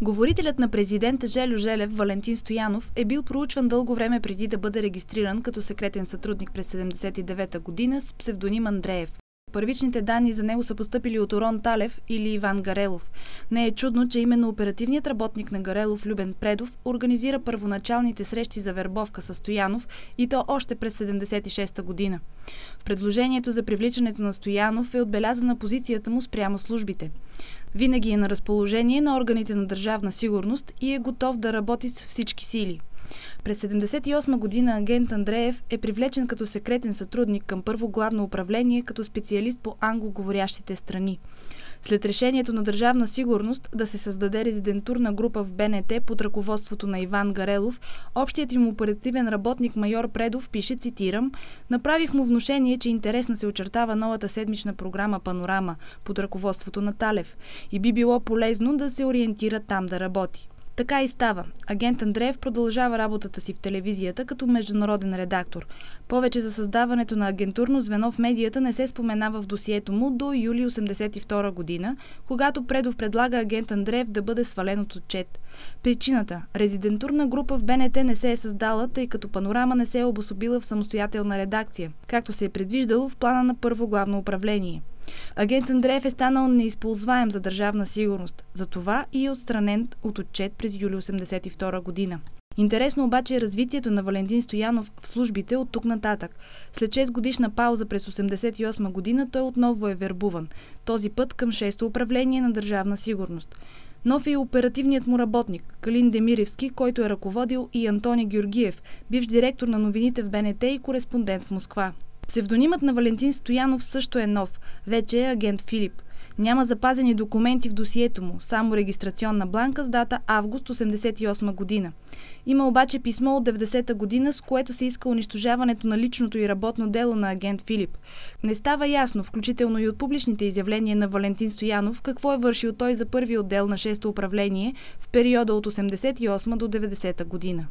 Говорителят на президента Жельо Желев, Валентин Стоянов, е бил проучван дълго време преди да бъде регистриран като секретен сътрудник през 1979 година с псевдоним Андреев. Първичните данни за него са постъпили от Орон Талев или Иван Гарелов. Не е чудно, че именно оперативният работник на Гарелов, Любен Предов, организира първоначалните срещи за вербовка със Стоянов и то още през 1976 година. В предложението за привличането на Стоянов е отбелязана позицията му спрямо службите. Винаги е на разположение на органите на държавна сигурност и е готов да работи с всички сили. През 1978 година агент Андреев е привлечен като секретен сътрудник към Първо главно управление като специалист по англоговорящите страни. След решението на Държавна сигурност да се създаде резидентурна група в БНТ под ръководството на Иван Гарелов, общият им оперативен работник майор Предов пише, цитирам: „Направих му внушение, че интересна се очертава новата седмична програма Панорама под ръководството на Талев и би било полезно да се ориентира там да работи“. Така и става. Агент Андреев продължава работата си в телевизията като международен редактор. Повече за създаването на агентурно звено в медията не се споменава в досието му до юли 1982 година, когато Предов предлага агент Андреев да бъде свален от отчет. Причината – резидентурна група в БНТ не се е създала, тъй като Панорама не се е обособила в самостоятелна редакция, както се е предвиждало в плана на Първо главно управление. Агент Андреев е станал неизползваем за държавна сигурност, затова и е отстранен от отчет през юли 1982 година. Интересно обаче е развитието на Валентин Стоянов в службите от тук нататък. След 6 годишна пауза през 1988 година той отново е вербуван, този път към 6-то управление на държавна сигурност. Нов е и оперативният му работник Калин Демиревски, който е ръководил, и Антони Георгиев, бивш директор на новините в БНТ и кореспондент в Москва. Псевдонимът на Валентин Стоянов също е нов, вече е агент Филип. Няма запазени документи в досието му, само регистрационна бланка с дата август 1988 година. Има обаче писмо от 90-та година, с което се иска унищожаването на личното и работно дело на агент Филип. Не става ясно, включително и от публичните изявления на Валентин Стоянов, какво е вършил той за първи отдел на 6-то управление в периода от 1988 до 90-та година.